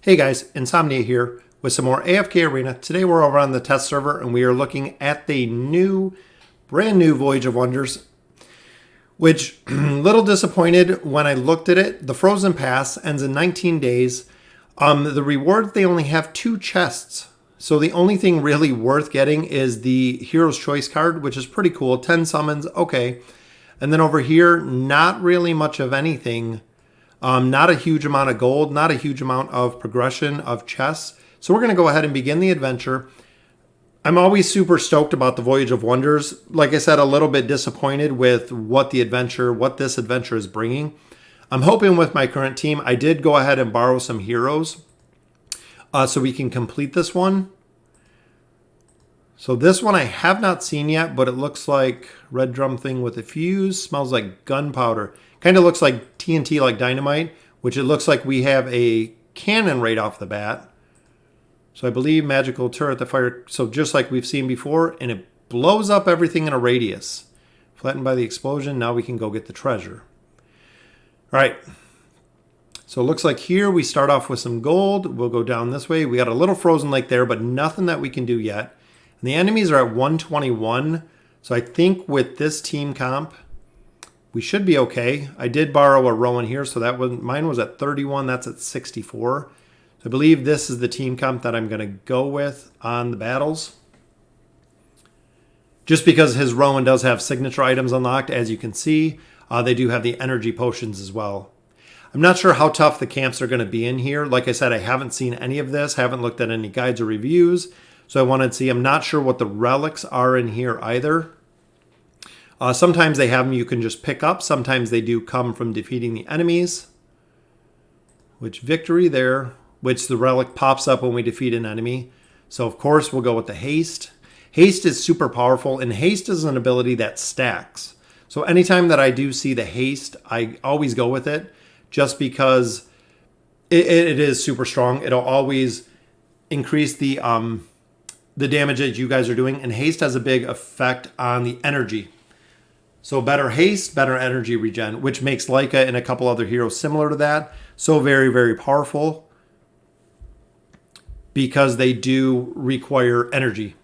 Hey guys, Insomnia here with some more AFK Arena. Today we're over on the test server and we are looking at the brand new Voyage of Wonders, which little disappointed when I looked at it. The Frozen Pass ends in 19 days. The rewards, they only have 2 chests. So the only thing really worth getting is the Hero's Choice card, which is pretty cool. 10 summons, okay. And then over here, not really much of anything. Not a huge amount of gold, not a huge amount of progression of chests. So we're going to go ahead and begin the adventure. I'm always super stoked about the Voyage of Wonders. Like I said, a little bit disappointed with what this adventure is bringing. I'm hoping with my current team, I did go ahead and borrow some heroes so we can complete this one. So this one I have not seen yet, but it looks like red drum thing with a fuse. Smells like gunpowder. Kind of looks like TNT, like dynamite, which it looks like we have a cannon right off the bat. So I believe magical turret that fire. So just like we've seen before, and it blows up everything in a radius. Flattened by the explosion. Now we can go get the treasure. All right. So it looks like here we start off with some gold. We'll go down this way. We got a little frozen lake there, but nothing that we can do yet. And the enemies are at 121. So I think with this team comp, we should be okay. I did borrow a Rowan here, so mine was at 31. That's at 64. So I believe this is the team comp that I'm going to go with on the battles. Just because his Rowan does have signature items unlocked, as you can see. They do have the energy potions as well. I'm not sure how tough the camps are going to be in here. Like I said, I haven't seen any of this. Haven't looked at any guides or reviews. So I wanted to see. I'm not sure what the relics are in here either. Sometimes they have them you can just pick up. Sometimes they do come from defeating the enemies. Which victory there. Which the relic pops up when we defeat an enemy. So of course we'll go with the haste. Haste is super powerful. And haste is an ability that stacks. So anytime that I do see the haste, I always go with it. Just because it is super strong. It'll always increase the damage that you guys are doing. And haste has a big effect on the energy. So better haste, better energy regen, which makes Leica and a couple other heroes similar to that. So very, very powerful because they do require energy.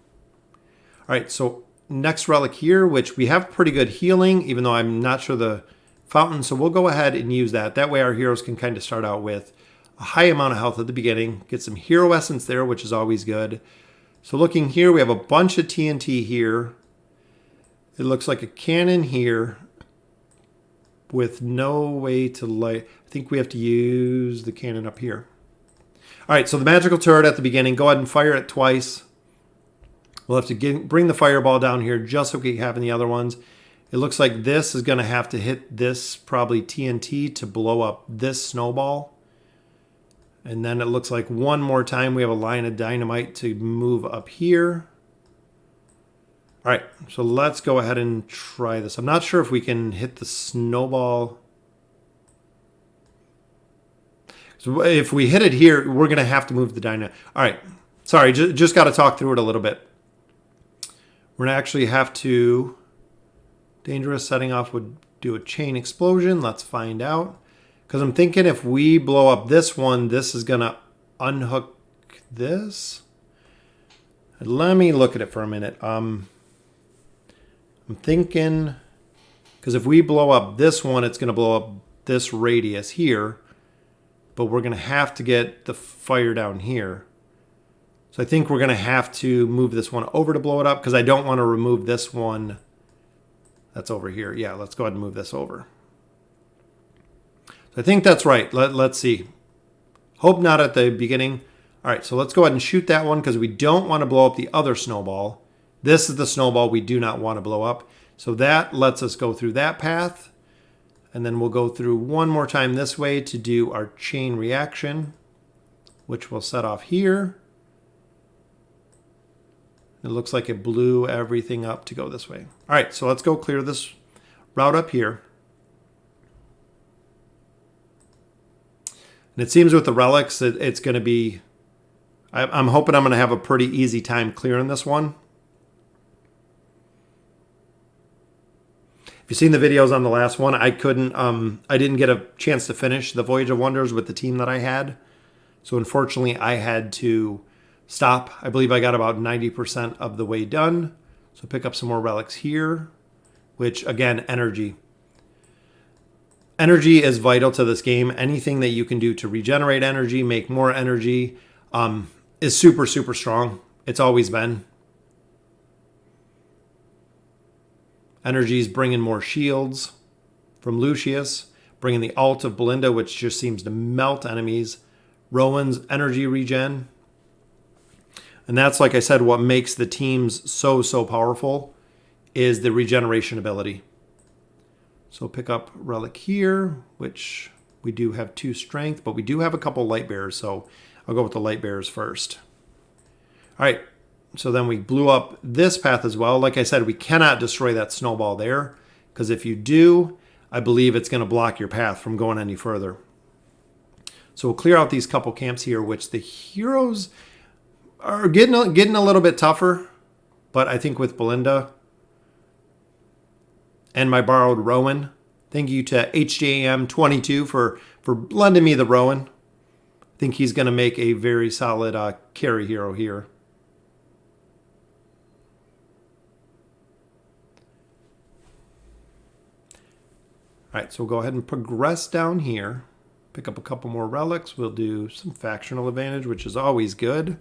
All right, so next relic here, which we have pretty good healing, even though I'm not sure the fountain. So we'll go ahead and use that. That way our heroes can kind of start out with a high amount of health at the beginning. Get some hero essence there, which is always good. So looking here, we have a bunch of TNT here. It looks like a cannon here with no way to light. I think we have to use the cannon up here. All right, so the magical turret at the beginning, go ahead and fire it twice. We'll have to bring the fireball down here just so we have in the other ones. It looks like this is going to have to hit this probably TNT to blow up this snowball. And then it looks like one more time we have a line of dynamite to move up here. All right, so let's go ahead and try this. I'm not sure if we can hit the snowball. So if we hit it here, we're going to have to move the dynamite. All right, sorry, just got to talk through it a little bit. We're going to actually have to... Dangerous setting off would do a chain explosion. Let's find out. Because I'm thinking if we blow up this one, this is going to unhook this. Let me look at it for a minute. I'm thinking, because if we blow up this one, it's going to blow up this radius here. But we're going to have to get the fire down here. So I think we're going to have to move this one over to blow it up, because I don't want to remove this one that's over here. Yeah, let's go ahead and move this over. So I think that's right. Let's see. Hope not at the beginning. All right, so let's go ahead and shoot that one, because we don't want to blow up the other snowball. This is the snowball we do not want to blow up. So that lets us go through that path. And then we'll go through one more time this way to do our chain reaction, which will set off here. It looks like it blew everything up to go this way. All right, so let's go clear this route up here. And it seems with the relics, it's going to be... I'm hoping I'm going to have a pretty easy time clearing this one. If you've seen the videos on the last one, I didn't get a chance to finish the Voyage of Wonders with the team that I had. So unfortunately, I had to stop. I believe I got about 90% of the way done. So pick up some more relics here, which again, energy. Energy is vital to this game. Anything that you can do to regenerate energy, make more energy, is super, super strong. It's always been. Energy is bringing more shields from Lucius, bringing the ult of Belinda, which just seems to melt enemies. Rowan's energy regen. And that's, like I said, what makes the teams so, so powerful is the regeneration ability. So pick up Relic here, which we do have 2 strength, but we do have a couple light bearers, so I'll go with the light bearers first. All right, so then we blew up this path as well. Like I said, we cannot destroy that snowball there, because if you do, I believe it's going to block your path from going any further. So we'll clear out these couple camps here, which the heroes are getting a little bit tougher, but I think with Belinda and my borrowed Rowan, thank you to HJM22 for lending me the Rowan. I think he's going to make a very solid carry hero here. All right, so we'll go ahead and progress down here. Pick up a couple more relics. We'll do some factional advantage, which is always good.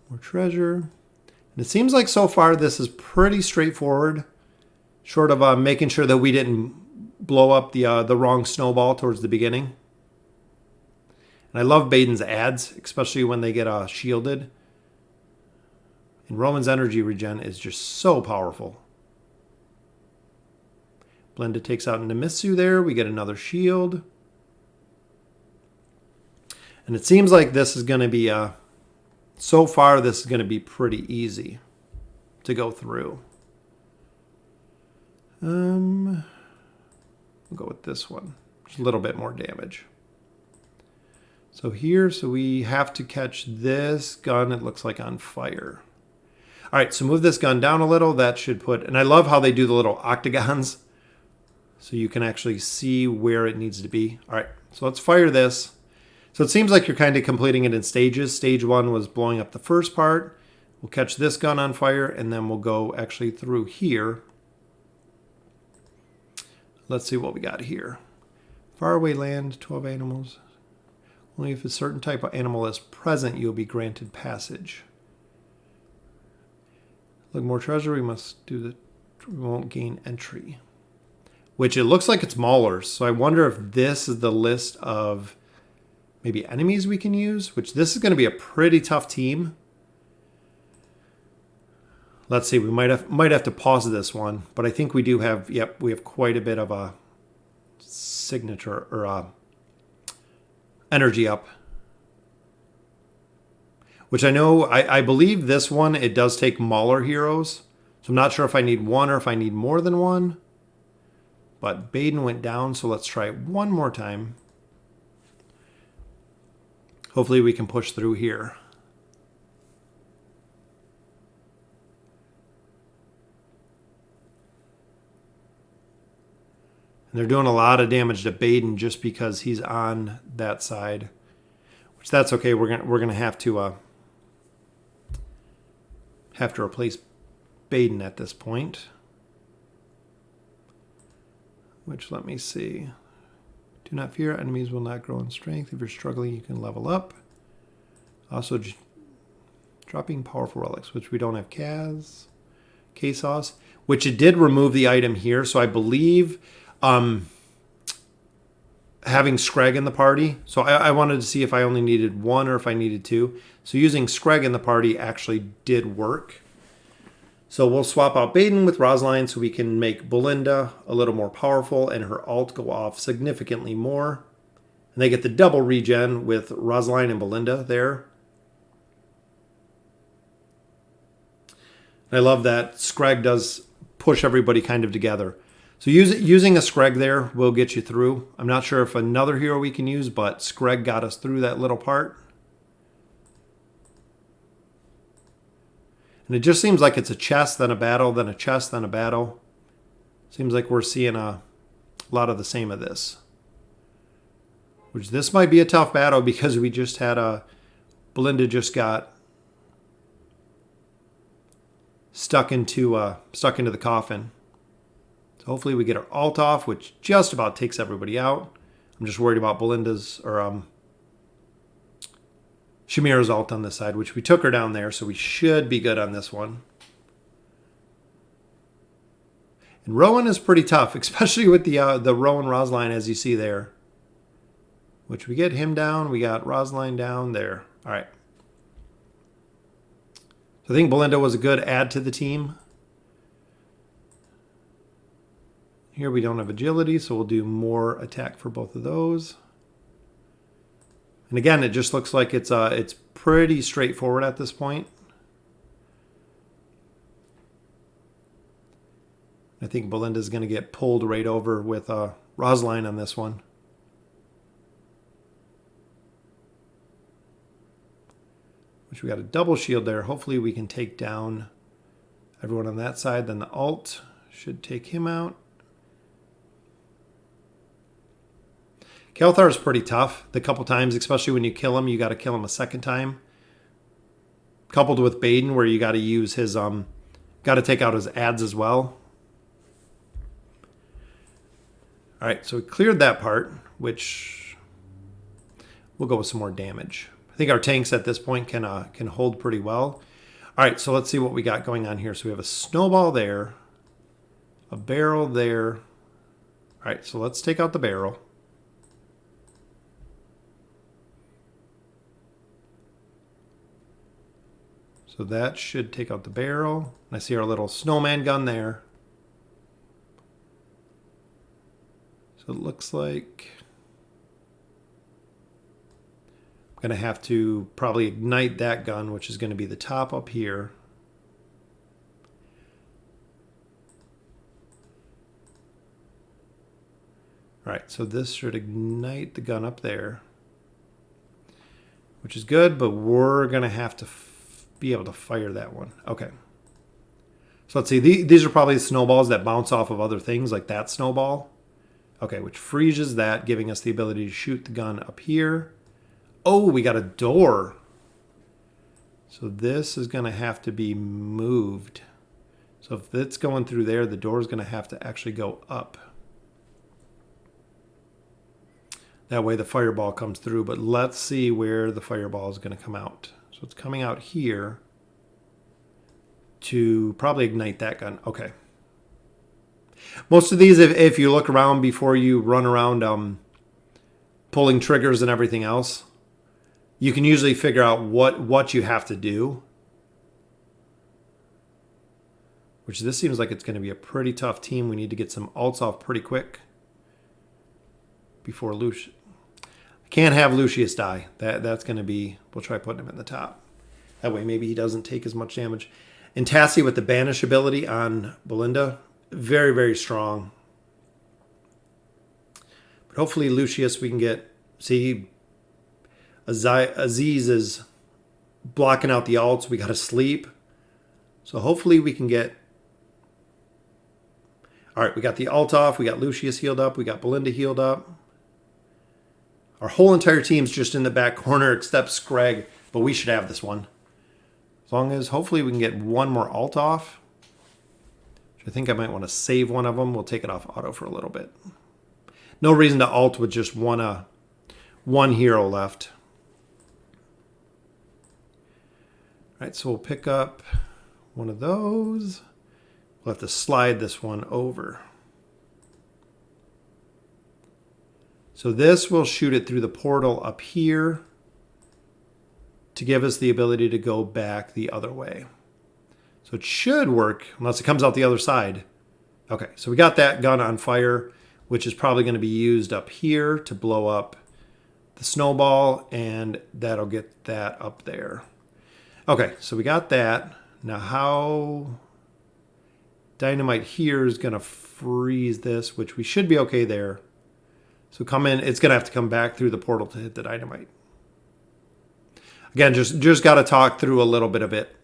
More treasure. And it seems like so far this is pretty straightforward, short of making sure that we didn't blow up the wrong snowball towards the beginning. And I love Baden's ads, especially when they get shielded. And Roman's energy regen is just so powerful. Belinda takes out Nemitsu there. We get another shield. And it seems like this is going to be, so far, this is going to be pretty easy to go through. We'll go with this one. Just a little bit more damage. So here, so we have to catch this gun, it looks like, on fire. All right, so move this gun down a little. That should put, and I love how they do the little octagons, so you can actually see where it needs to be. All right, so let's fire this. So it seems like you're kind of completing it in stages. Stage 1 was blowing up the first part. We'll catch this gun on fire, and then we'll go actually through here. Let's see what we got here. Faraway land, 12 animals. Only if a certain type of animal is present, you'll be granted passage. Look, more treasure, we must do the, we won't gain entry. Which it looks like it's maulers, so I wonder if this is the list of maybe enemies we can use, which this is going to be a pretty tough team. Let's see, we might have to pause this one, but I think we do have, yep, we have quite a bit of a signature or energy up. Which I know, I believe this one, it does take Mauler heroes. So I'm not sure if I need one or if I need more than one. But Baden went down, so let's try it one more time. Hopefully we can push through here. And they're doing a lot of damage to Baden just because he's on that side. Which that's okay, we're gonna have to replace Baden at this point. Which, let me see. Do not fear, enemies will not grow in strength. If you're struggling, you can level up. Also, dropping powerful relics, which we don't have K-Sauce, which it did remove the item here. So I believe having Screg in the party. So I wanted to see if I only needed one or if I needed two. So using Screg in the party actually did work. So we'll swap out Baden with Rosaline so we can make Belinda a little more powerful and her ult go off significantly more. And they get the double regen with Rosaline and Belinda there. And I love that Screg does push everybody kind of together. So using a Screg there will get you through. I'm not sure if another hero we can use, but Screg got us through that little part. And it just seems like it's a chest, then a battle, then a chest, then a battle. Seems like we're seeing a lot of the same of this. Which this might be a tough battle because we just had a... Belinda just got stuck into the coffin. So hopefully we get our ult off, which just about takes everybody out. I'm just worried about Belinda's or Shamira's ult on this side, which we took her down there, so we should be good on this one. And Rowan is pretty tough, especially with the Rowan Rosline, as you see there. Which we get him down, we got Rosline down there. All right. So I think Belinda was a good add to the team. Here we don't have agility, so we'll do more attack for both of those. And again, it just looks like it's pretty straightforward at this point. I think Belinda's going to get pulled right over with Rosline on this one. Which we got a double shield there. Hopefully we can take down everyone on that side. Then the ult should take him out. Kelthar is pretty tough. The couple times, especially when you kill him, you got to kill him a second time. Coupled with Baden, where you got to use his, got to take out his ads as well. All right, so we cleared that part, which we'll go with some more damage. I think our tanks at this point can hold pretty well. All right, so let's see what we got going on here. So we have a snowball there, a barrel there. All right, so let's take out the barrel. So that should take out the barrel. I see our little snowman gun there. So it looks like I'm going to have to probably ignite that gun, which is going to be the top up here. All right, so this should ignite the gun up there, which is good, but we're going to have to be able to fire that one. Okay. So let's see. These are probably the snowballs that bounce off of other things, like that snowball. Okay, which freezes that, giving us the ability to shoot the gun up here. Oh, we got a door. So this is going to have to be moved. So if it's going through there, the door is going to have to actually go up. That way the fireball comes through, but let's see where the fireball is going to come out. So it's coming out here to probably ignite that gun. Okay. Most of these, if you look around before you run around pulling triggers and everything else, you can usually figure out what you have to do. Which this seems like it's going to be a pretty tough team. We need to get some ults off pretty quick before Lucius. Can't have Lucius die. That's going to be... We'll try putting him in the top. That way maybe he doesn't take as much damage. And Tassie with the banish ability on Belinda... Very, very strong. But hopefully Lucius we can get... See, Aziz is blocking out the ults. We got to sleep. So hopefully we can get... All right, we got the ult off. We got Lucius healed up. We got Belinda healed up. Our whole entire team's just in the back corner except Scrag. But we should have this one. As long as hopefully we can get one more ult off. I think I might want to save one of them. We'll take it off auto for a little bit. No reason to ult with just one hero left. All right, so we'll pick up one of those. We'll have to slide this one over. So this will shoot it through the portal up here to give us the ability to go back the other way. So it should work, unless it comes out the other side. Okay, so we got that gun on fire, which is probably going to be used up here to blow up the snowball, and that'll get that up there. Okay, so we got that. Now how dynamite here is going to freeze this, which we should be okay there. So come in, it's going to have to come back through the portal to hit the dynamite. Again, just got to talk through a little bit of it.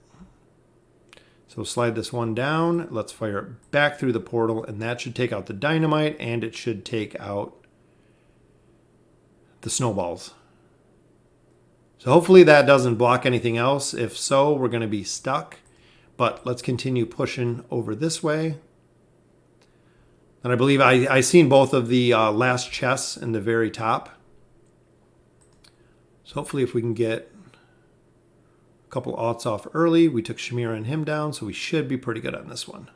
So slide this one down. Let's fire it back through the portal, and that should take out the dynamite, and it should take out the snowballs. So hopefully that doesn't block anything else. If so, we're going to be stuck. But let's continue pushing over this way. And I believe I seen both of the last chests in the very top. So hopefully if we can get a couple aughts off early. We took Shamira and him down, so we should be pretty good on this one.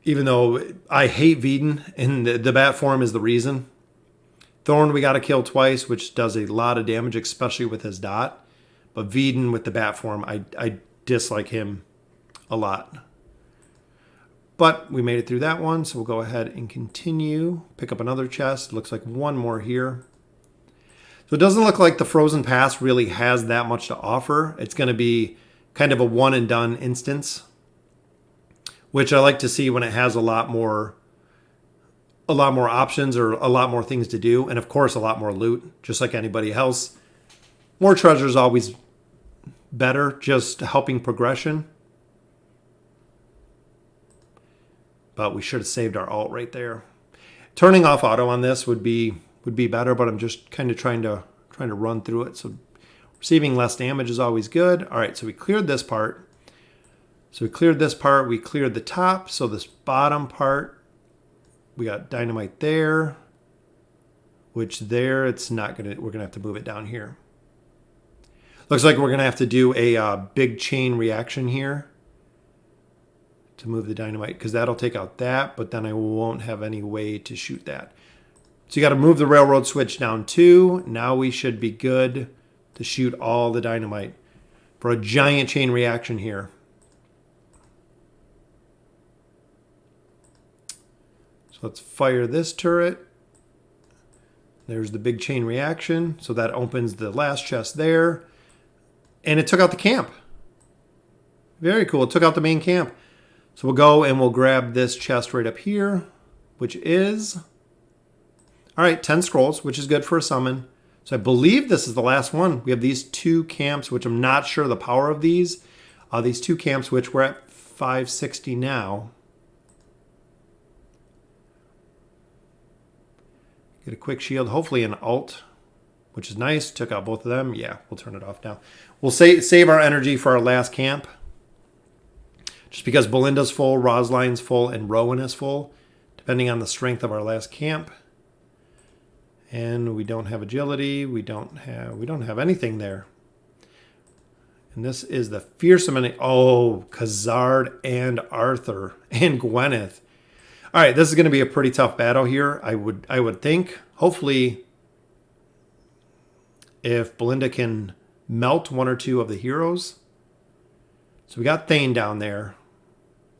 Even though I hate Veden, and the bat form is the reason. Thorn we got to kill twice, which does a lot of damage, especially with his dot. But Veden with the bat form, I dislike him a lot. But we made it through that one, so we'll go ahead and continue. Pick up another chest. Looks like one more here. So it doesn't look like the Frozen Pass really has that much to offer. It's going to be kind of a one and done instance, which I like to see when it has a lot more options or a lot more things to do. And of course, a lot more loot, just like anybody else. More treasure is always better, just helping progression. But we should have saved our alt right there. Turning off auto on this would be better, but I'm just kind of trying to run through it. So receiving less damage is always good. All right, so we cleared this part. We cleared the top. So this bottom part, we got dynamite there, which there it's not gonna, we're gonna have to move it down here. Looks like we're gonna have to do a big chain reaction here to move the dynamite, because that'll take out that, but then I won't have any way to shoot that. So you got to move the railroad switch down too. Now we should be good to shoot all the dynamite for a giant chain reaction here. So let's fire this turret. There's the big chain reaction. So that opens the last chest there. And it took out the camp. Very cool. It took out the main camp. So we'll go and we'll grab this chest right up here, which is, all right, 10 scrolls, which is good for a summon. So I believe this is the last one. We have these two camps, which I'm not sure the power of these. These two camps, which we're at 560 now. Get a quick shield, hopefully an alt, which is nice. Took out both of them. Yeah, we'll turn it off now. We'll save our energy for our last camp. Just because Belinda's full, Rosaline's full, and Rowan is full, depending on the strength of our last camp. And we don't have agility. We don't have anything there. And this is the fearsome enemy. Oh, Khazard and Arthur and Gwyneth. All right, this is going to be a pretty tough battle here. I would think. Hopefully, if Belinda can melt one or two of the heroes. So we got Thane down there.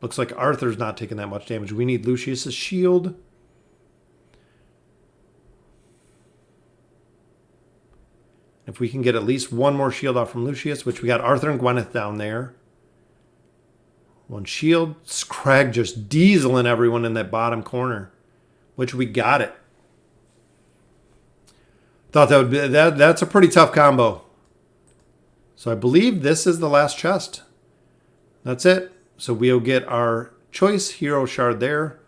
Looks like Arthur's not taking that much damage. We need Lucius's shield. If we can get at least one more shield off from Lucius, which we got Arthur and Gwyneth down there. One shield. Scrag just dieseling everyone in that bottom corner, which we got it. Thought that would be that's a pretty tough combo. So I believe this is the last chest. That's it. So we'll get our choice hero shard there,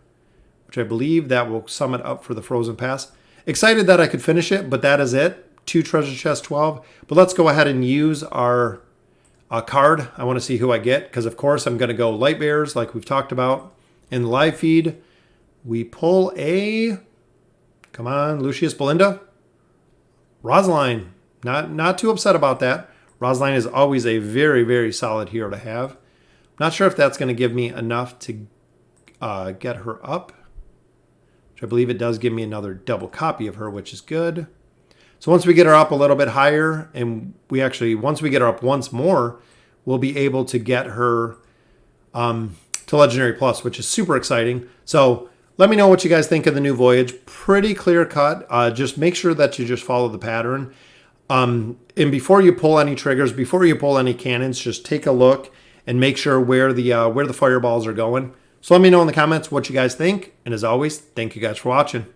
which I believe that will sum it up for the Frozen Pass. Excited that I could finish it, but that is it. 2 treasure chest 12. But let's go ahead and use our card. I want to see who I get, because of course I'm going to go Light Bearers like we've talked about in the live feed. We pull a, come on, Lucius, Belinda, Rosaline. Not too upset about that. Rosaline is always a very, very solid hero to have. Not sure if that's going to give me enough to get her up, which I believe it does give me another double copy of her, which is good. So once we get her up a little bit higher, and once we get her up once more, we'll be able to get her to Legendary Plus, which is super exciting. So let me know what you guys think of the new Voyage. Pretty clear cut. Just make sure that you just follow the pattern. And before you pull any triggers, before you pull any cannons, just take a look and make sure where the fireballs are going. So let me know in the comments what you guys think. And as always, thank you guys for watching.